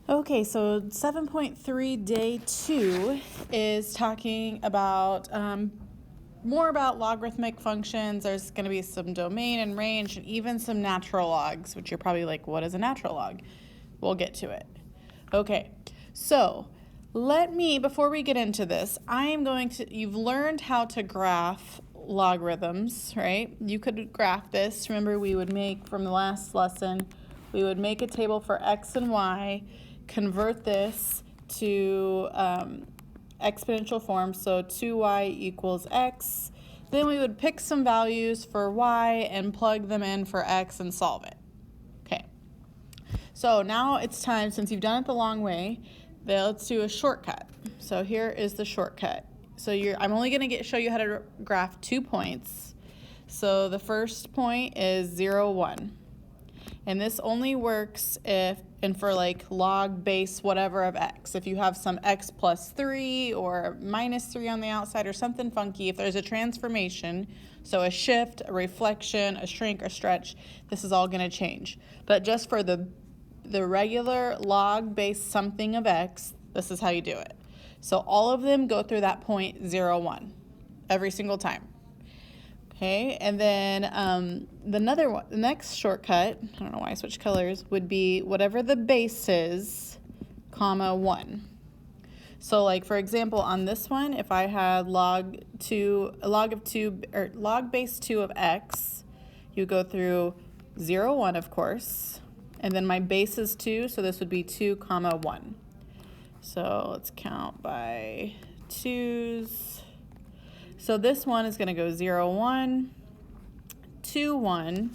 Okay, so 7.3 day 2 is talking about more about logarithmic functions. There's going to be some domain and range and even some natural logs, which you're probably like, what is a natural log? We'll get to it. Okay, so before we get into this, you've learned how to graph logarithms, right? You could graph this. Remember, we would make, from the last lesson, we would make a table for x and y, convert this to exponential form, so 2y equals x. Then we would pick some values for y and plug them in for x and solve it. Okay, so now it's time, since you've done it the long way, let's do a shortcut. So here is the shortcut. So I'm only going to show you how to graph 2 points. So the first point is 0, 1. And this only works for like log base whatever of x. If you have some x plus 3 or minus 3 on the outside or something funky, if there's a transformation, so a shift, a reflection, a shrink, or stretch, this is all going to change. But just for the regular log base something of x, this is how you do it. So all of them go through that point 0, 1 every single time. Okay, and then the next shortcut, I don't know why I switched colors, would be whatever the base is, comma 1. So like, for example, on this one, if I had log base 2 of x, you go through 0, 1, of course, and then my base is 2, so this would be 2, comma 1. So let's count by 2's. So this one is going to go 0, 1, 2, 1,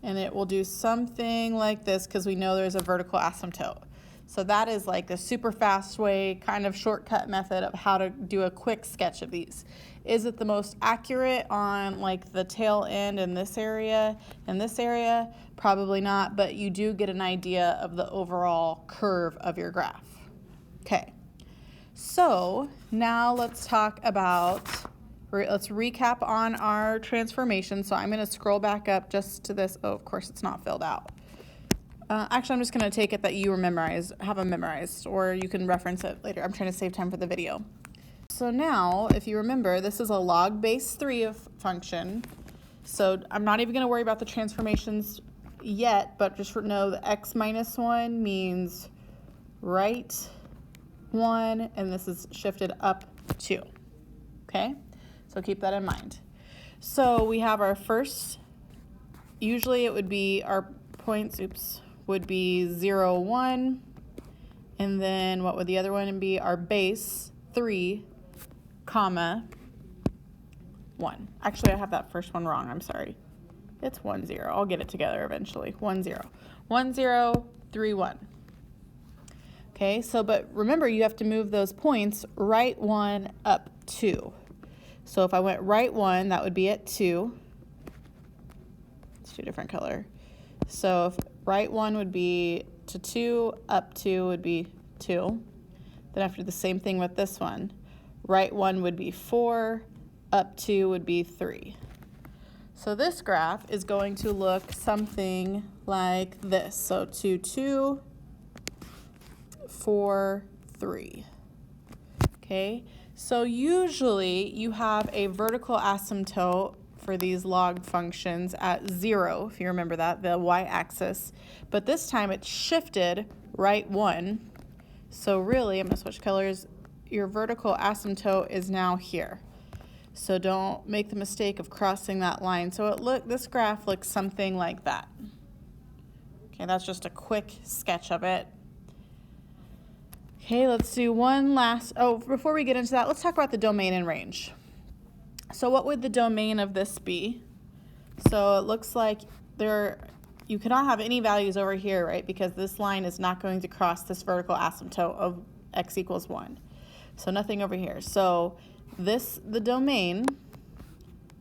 and it will do something like this because we know there's a vertical asymptote. So that is like the super fast way, kind of shortcut method of how to do a quick sketch of these. Is it the most accurate on like the tail end in this area? Probably not, but you do get an idea of the overall curve of your graph. Okay, so now let's recap on our transformation. So I'm going to scroll back up just to this. Oh, of course, it's not filled out. Actually, I'm just going to take it that you have them memorized, or you can reference it later. I'm trying to save time for the video. So now, if you remember, this is a log base 3 of function. So I'm not even going to worry about the transformations yet, but just know that x minus 1 means right 1, and this is shifted up 2. Okay? So keep that in mind. So we have our first, usually it would be our points, would be 0, 1. And then what would the other one be? Our base, 3, comma, 1. Actually, I have that first one wrong. I'm sorry. It's 1, 0. I'll get it together eventually. 1, 0. 1, 0, 3, 1. Okay, but remember, you have to move those points right 1, up 2. So if I went right 1, that would be at 2. Let's do a different color. So if right 1 would be to 2, up 2 would be 2. Then after the same thing with this one, right 1 would be 4, up 2 would be 3. So this graph is going to look something like this. So 2, 2, 4, 3. Okay, so usually you have a vertical asymptote for these log functions at 0, if you remember that, the y-axis. But this time it's shifted right 1. So really, I'm going to switch colors. Your vertical asymptote is now here. So don't make the mistake of crossing that line. So this graph looks something like that. Okay, that's just a quick sketch of it. Okay, let's do one last, before we get into that, let's talk about the domain and range. So what would the domain of this be? So it looks like you cannot have any values over here, right? Because this line is not going to cross this vertical asymptote of x equals 1. So nothing over here. So the domain,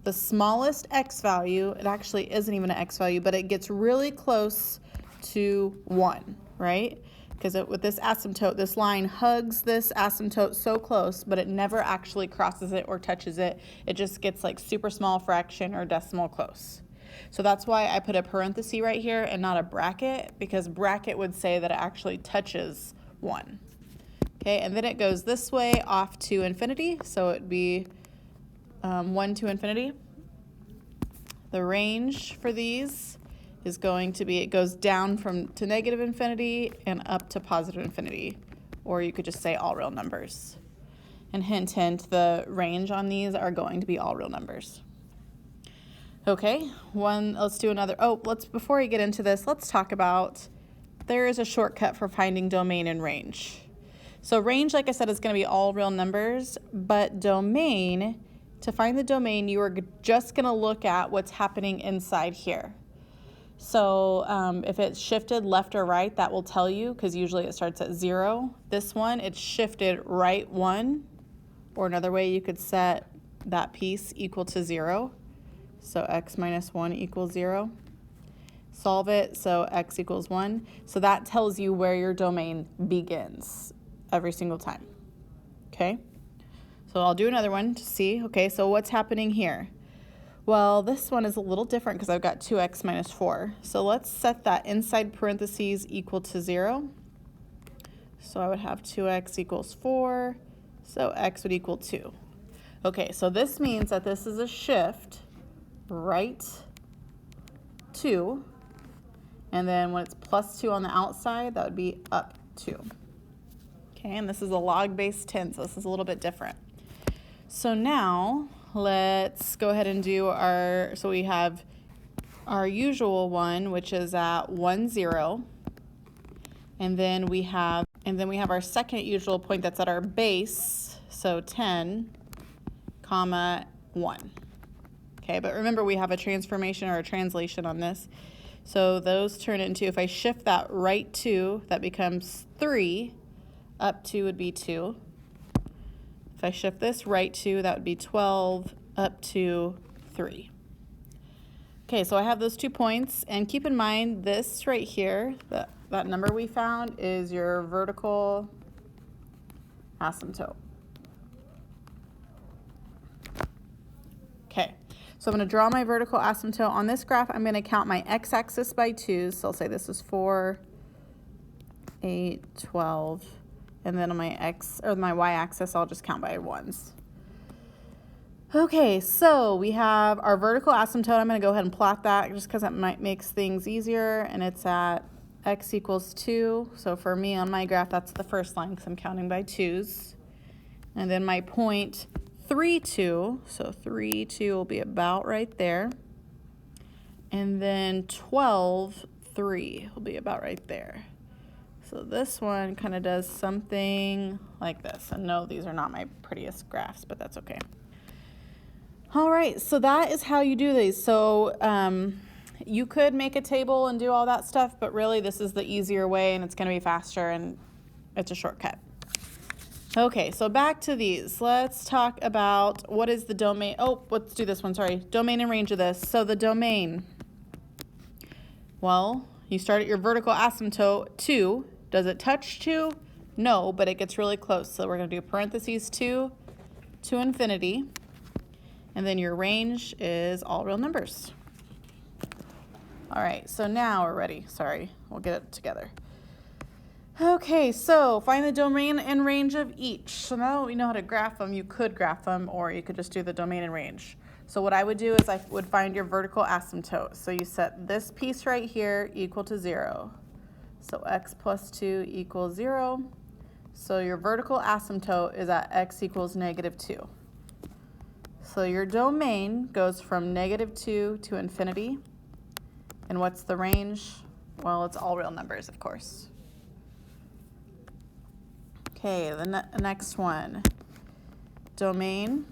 the smallest x value, it actually isn't even an x value, but it gets really close to 1, right? Because with this asymptote, this line hugs this asymptote so close, but it never actually crosses it or touches it. It just gets like super small fraction or decimal close. So that's why I put a parenthesis right here and not a bracket, because bracket would say that it actually touches 1. Okay, and then it goes this way off to infinity, so it'd be 1 to infinity. The range for these is going to be, it goes down to negative infinity and up to positive infinity, or you could just say all real numbers. And hint, hint, the range on these are going to be all real numbers. Okay, let's do another. Before we get into this, let's talk about, there is a shortcut for finding domain and range. So range, like I said, is going to be all real numbers, but domain, to find the domain, you are just going to look at what's happening inside here. So if it's shifted left or right, that will tell you, because usually it starts at 0. This one, it's shifted right 1, or another way you could set that piece equal to 0. So x minus 1 equals 0. Solve it, so x equals 1. So that tells you where your domain begins every single time. Okay? So I'll do another one to see. Okay, so what's happening here? Well, this one is a little different because I've got 2x minus 4. So let's set that inside parentheses equal to 0. So I would have 2x equals 4, so x would equal 2. Okay, so this means that this is a shift right 2, and then when it's plus 2 on the outside, that would be up 2. Okay, and this is a log-based 10, so this is a little bit different. So now let's go ahead and do so we have our usual one, which is at 1, 0. And then we have our second usual point that's at our base, so 10, comma 1. Okay, but remember we have a transformation or a translation on this. So those turn into, if I shift that right 2, that becomes 3, up 2 would be 2. If I shift this right 2, that would be 12, up to 3. Okay, so I have those 2 points, and keep in mind this right here, that number we found is your vertical asymptote. Okay, so I'm going to draw my vertical asymptote. On this graph, I'm going to count my x-axis by 2s. So I'll say this is 4, 8, 12. And then on my y-axis, I'll just count by 1s. Okay, so we have our vertical asymptote. I'm going to go ahead and plot that just because that makes things easier. And it's at x equals 2. So for me on my graph, that's the first line because I'm counting by 2s. And then my point 3, 2. So 3, 2 will be about right there. And then 12, 3 will be about right there. So this one kind of does something like this. And no, these are not my prettiest graphs, but that's okay. All right, so that is how you do these. So you could make a table and do all that stuff, but really this is the easier way and it's going to be faster and it's a shortcut. Okay, so back to these. Let's talk about what is the domain. Let's do this one, sorry. Domain and range of this. So the domain, well, you start at your vertical asymptote 2. Does it touch 2? No, but it gets really close. So we're going to do parentheses 2 to infinity. And then your range is all real numbers. All right, so now we're ready. Sorry, we'll get it together. Okay, so find the domain and range of each. So now that we know how to graph them, you could graph them, or you could just do the domain and range. So what I would do is I would find your vertical asymptote. So you set this piece right here equal to 0. So x plus 2 equals 0. So your vertical asymptote is at x equals negative 2. So your domain goes from negative 2 to infinity. And what's the range? Well, it's all real numbers, of course. Okay, the next one, domain.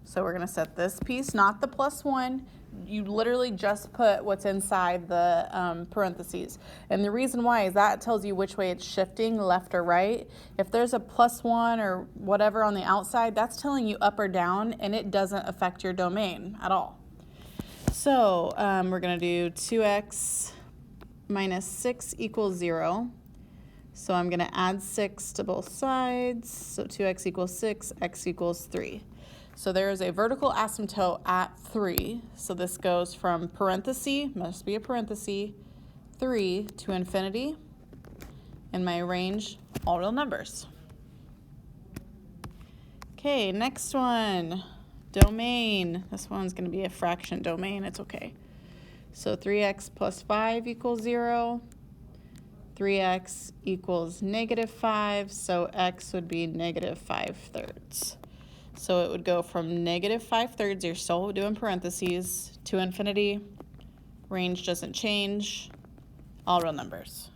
So we're going to set this piece, not the plus 1. You literally just put what's inside the parentheses. And the reason why is that tells you which way it's shifting, left or right. If there's a plus 1 or whatever on the outside, that's telling you up or down, and it doesn't affect your domain at all. So we're going to do 2x minus 6 equals 0. So I'm going to add 6 to both sides. So 2x equals 6, x equals 3. So there is a vertical asymptote at 3. So this goes from parenthesis, must be a parenthesis, 3 to infinity. And my range, all real numbers. Okay, next one, domain. This one's going to be a fraction domain. It's okay. So 3x plus 5 equals 0. 3x equals -5, so x would be -5/3. So it would go from -5/3, you're still doing parentheses, to infinity. Range doesn't change, all real numbers.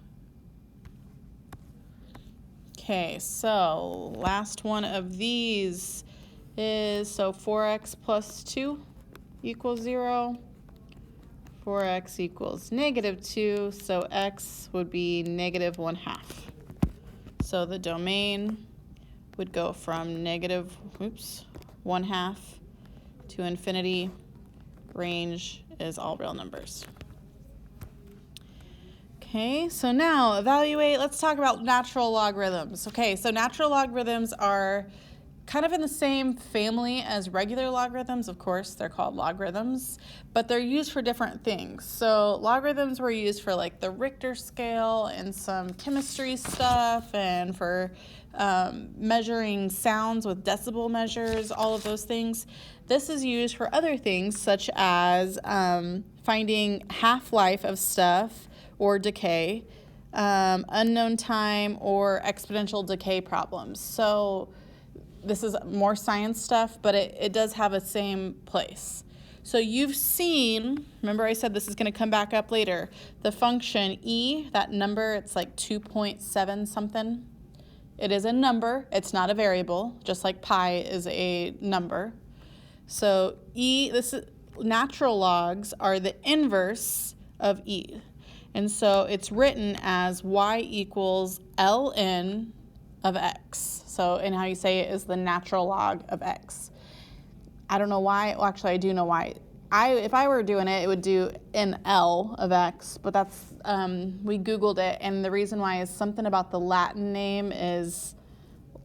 Okay, so last one of these is, so 4x plus 2 equals 0. 4x equals -2, so x would be -1/2. So the domain would go from -1/2 to infinity. Range is all real numbers. Okay, so now evaluate, let's talk about natural logarithms. Okay, so natural logarithms are kind of in the same family as regular logarithms. Of course, they're called logarithms, but they're used for different things. So logarithms were used for like the Richter scale and some chemistry stuff, and for measuring sounds with decibel measures, all of those things. This is used for other things, such as finding half-life of stuff or decay, unknown time, or exponential decay problems. So this is more science stuff, but it does have a same place. So you've seen, remember I said this is going to come back up later, the function e, that number, it's like 2.7 something. It is a number, it's not a variable, just like pi is a number. So e, natural logs are the inverse of e. And so it's written as y equals ln of x. So, and how you say it is the natural log of x. I don't know why, well actually I do know why. If I were doing it, it would do NL of x, but that's, we Googled it, and the reason why is something about the Latin name is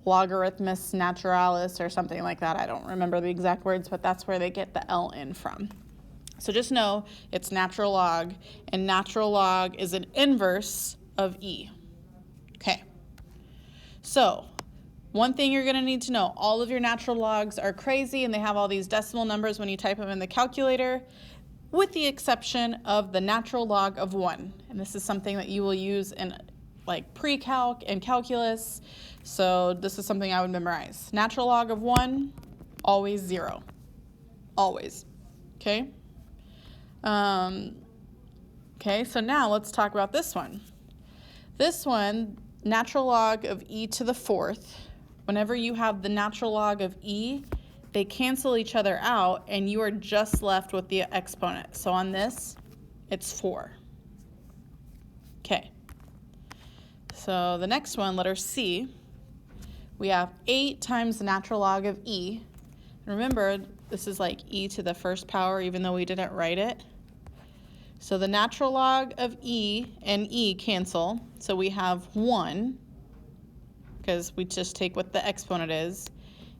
Logarithmus Naturalis or something like that. I don't remember the exact words, but that's where they get the ln from. So just know it's natural log, and natural log is an inverse of e. Okay. So one thing you're going to need to know, all of your natural logs are crazy and they have all these decimal numbers when you type them in the calculator, with the exception of the natural log of 1. And this is something that you will use in like pre-calc and calculus. So this is something I would memorize. Natural log of 1, always 0. Always. Okay? Okay, so now let's talk about this one. This one, natural log of e to the 4th. Whenever you have the natural log of e, they cancel each other out and you are just left with the exponent. So on this, it's 4. Okay. So the next one, letter C, we have 8 times the natural log of e. And remember, this is like e to the first power, even though we didn't write it. So the natural log of e and e cancel. So we have 1, because we just take what the exponent is,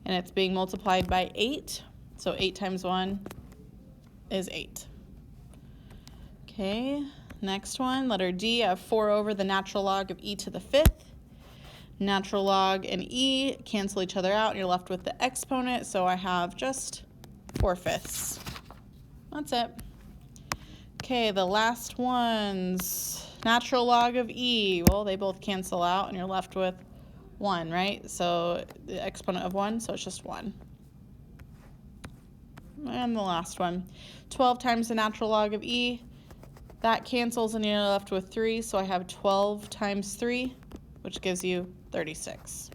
and it's being multiplied by 8. So 8 times 1 is 8. Okay, next one, letter D, I have 4 over the natural log of e to the 5th. Natural log and e cancel each other out, and you're left with the exponent, so I have just 4/5. That's it. Okay, the last ones, natural log of e, well, they both cancel out, and you're left with 1, right? So the exponent of 1, so it's just 1. And the last one, 12 times the natural log of e, that cancels and you're left with 3, so I have 12 times 3, which gives you 36.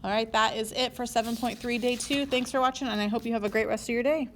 All right, that is it for 7.3 day 2. Thanks for watching, and I hope you have a great rest of your day.